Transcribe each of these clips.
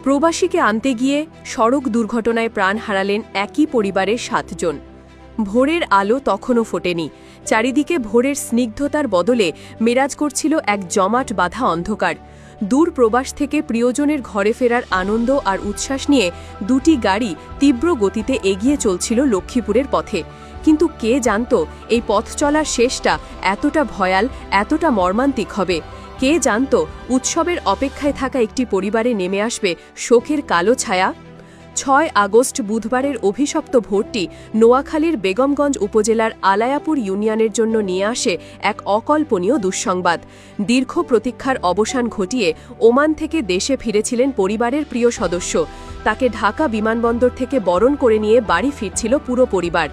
প্রবাসীকে আনতে গিয়ে সড়ক দুর্ঘটনায় প্রাণ হারালেন একই পরিবারের ৭ জন। ভোরের আলো তখনও ফোটেনি। চারিদিকে ভোরের স্নিগ্ধতার বদলে মেরাজ করছিল এক জমাট বাঁধা অন্ধকার। দূর প্রবাস থেকে প্রিয়জনের ঘরে ফেরার আনন্দ আর উচ্ছ্বাস নিয়ে দুটি গাড়ি তীব্র গতিতে এগিয়ে চলছিল লক্ষ্মীপুরের পথে। কিন্তু কে জানত এই পথ চলার শেষটা এতটা ভয়াল, এতটা মর্মান্তিক হবে? কে জানত উৎসবের অপেক্ষায় থাকা একটি পরিবারে নেমে আসবে শোকের কালো ছায়া? ৬ আগস্ট বুধবারের অভিশপ্ত ভোরটি নোয়াখালীর বেগমগঞ্জ উপজেলার আলায়াপুর ইউনিয়নের জন্য নিয়ে আসে এক অকল্পনীয় দুঃসংবাদ। দীর্ঘ প্রতীক্ষার অবসান ঘটিয়ে ওমান থেকে দেশে ফিরেছিলেন পরিবারের প্রিয় সদস্য। তাকে ঢাকা বিমানবন্দর থেকে বরণ করে নিয়ে বাড়ি ফিরছিল পুরো পরিবার।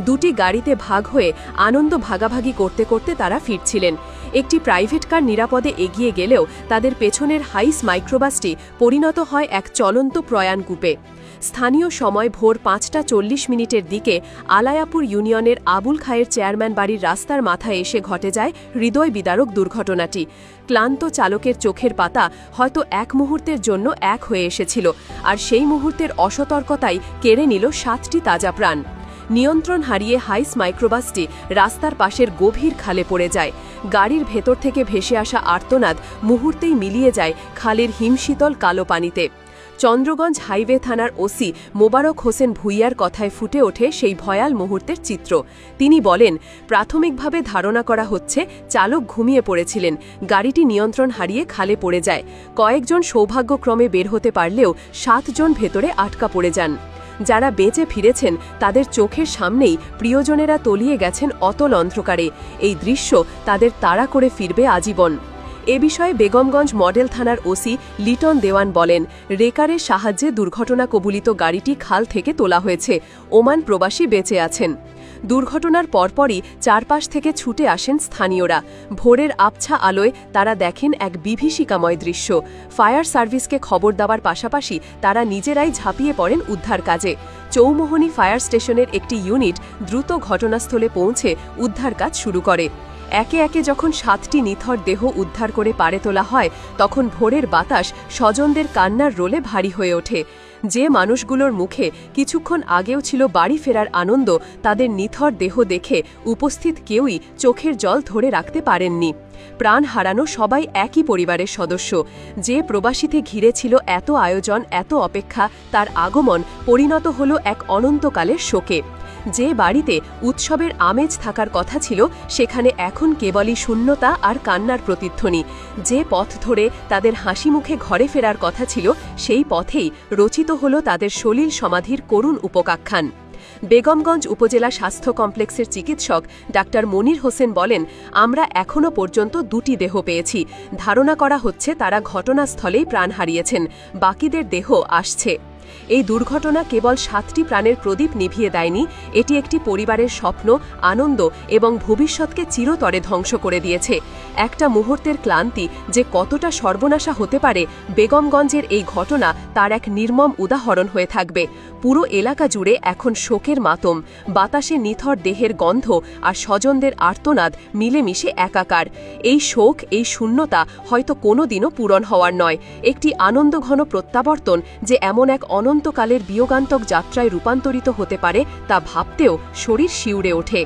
দুটি গাড়িতে ভাগ হয়ে আনন্দ ভাগাভাগি করতে করতে তারা ফিরছিলেন। একটি প্রাইভেট কার নিরাপদে এগিয়ে গেলেও তাদের পেছনের হাইস মাইক্রোবাসটি পরিণত হয় এক চলন্ত প্রয়াণকূপে। স্থানীয় সময় ভোর ৫টা ৪০ দিকে আলায়াপুর ইউনিয়নের আবুল খায়ের চেয়ারম্যান বাড়ির রাস্তার মাথায় এসে ঘটে যায় হৃদয় বিদারক দুর্ঘটনাটি। ক্লান্ত চালকের চোখের পাতা হয়তো এক মুহূর্তের জন্য এক হয়ে এসেছিল, আর সেই মুহূর্তের অসতর্কতাই কেড়ে নিল ৭টি তাজা প্রাণ। নিয়ন্ত্রণ হারিয়ে হাইস মাইক্রোবাসটি রাস্তার পাশের গভীর খালে পড়ে যায়। গাড়ির ভেতর থেকে ভেসে আসা আর্তনাদ মুহূর্তেই মিলিয়ে যায় খালের হিমশীতল কালো পানিতে। চন্দ্রগঞ্জ হাইওয়ে থানার ওসি মোবারক হোসেন ভুইয়ার কথায় ফুটে ওঠে সেই ভয়াল মুহূর্তের চিত্র। তিনি বলেন, প্রাথমিকভাবে ধারণা করা হচ্ছে চালক ঘুমিয়ে পড়েছিলেন। গাড়িটি নিয়ন্ত্রণ হারিয়ে খালে পড়ে যায়। কয়েকজন সৌভাগ্যক্রমে বের হতে পারলেও ৭ জন ভেতরে আটকা পড়ে যান। যারা বেঁচে ফিরেছেন তাদের চোখের সামনেই প্রিয়জনেরা তলিয়ে গেছেন অতল অন্ধকারে। এই দৃশ্য তাদের তাড়া করে ফিরবে আজীবন। এ বিষয়ে বেগমগঞ্জ মডেল থানার ওসি লিটন দেওয়ান বলেন, রেকারের সাহায্যে দুর্ঘটনা কবলিত গাড়িটি খাল থেকে তোলা হয়েছে। ওমান প্রবাসী বেঁচে আছেন। দুর্ঘটনার পরপরই চারপাশ থেকে ছুটে আসেন স্থানীয়রা। ভোরের আবছা আলোয় তারা দেখেন এক বিভীষিকাময় দৃশ্য। ফায়ার সার্ভিসকে খবর দেওয়ার পাশাপাশি তারা নিজেরাই ঝাঁপিয়ে পড়েন উদ্ধার কাজে। চৌমোহনী ফায়ার স্টেশনের একটি ইউনিট দ্রুত ঘটনাস্থলে পৌঁছে উদ্ধার কাজ শুরু করে। একে একে যখন ৭টি নিথর দেহ উদ্ধার করে পাড়ে তোলা হয়, তখন ভোরের বাতাস স্বজনদের কান্নার রোলে ভারী হয়ে ওঠে। যে মানুষগুলোর মুখে কিছুক্ষণ আগেও ছিল বাড়ি ফেরার আনন্দ, তাদের নিথর দেহ দেখে উপস্থিত কেউই চোখের জল ধরে রাখতে পারেননি। প্রাণ হারানো সবাই একই পরিবারের সদস্য। যে প্রবাসীতে ঘিরে ছিল এত আয়োজন, এত অপেক্ষা, তার আগমন পরিণত হল এক অনন্তকালের শোকে। যে বাড়িতে উৎসবের আমেজ থাকার কথা ছিল, সেখানে এখন কেবলই শূন্যতা আর কান্নার প্রতিধ্বনি। যে পথ ধরে তাদের হাসি মুখে ঘরে ফেরার কথা ছিল, সেই পথেই রচিত হল তাদের সলিল সমাধির করুণ উপকাখ্যান। বেগমগঞ্জ উপজেলা স্বাস্থ্য কমপ্লেক্সের চিকিৎসক ডাক্তার মনির হোসেন বলেন, আমরা এখনও পর্যন্ত 2টি দেহ পেয়েছি। ধারণা করা হচ্ছে তারা ঘটনাস্থলেই প্রাণ হারিয়েছেন। বাকিদের দেহ আসছে। এই দুর্ঘটনা কেবল 7টি প্রাণের প্রদীপ নিভিয়ে দেয়নি, এটি একটি পরিবারের স্বপ্ন, আনন্দ এবং ভবিষ্যৎকে চিরতরে ধ্বংস করে দিয়েছে। একটা মুহূর্তের ক্লান্তি যে কতটা সর্বনাশা হতে পারে, বেগমগঞ্জের এই ঘটনা তার এক নির্মম উদাহরণ হয়ে থাকবে। পুরো এলাকা জুড়ে এখন শোকের মাতম। বাতাসে নিথর দেহের গন্ধ আর স্বজনদের আর্তনাদ মিলেমিশে একাকার। এই শোক, এই শূন্যতা হয়তো কোনোদিনও পূরণ হওয়ার নয়। একটি আনন্দঘন প্রত্যাবর্তন যে এমন এক অনন্তকালের বিয়োগান্তক যাত্রায় রূপান্তরিত হতে পারে, তা ভাবতেও শরীর শিউরে ওঠে।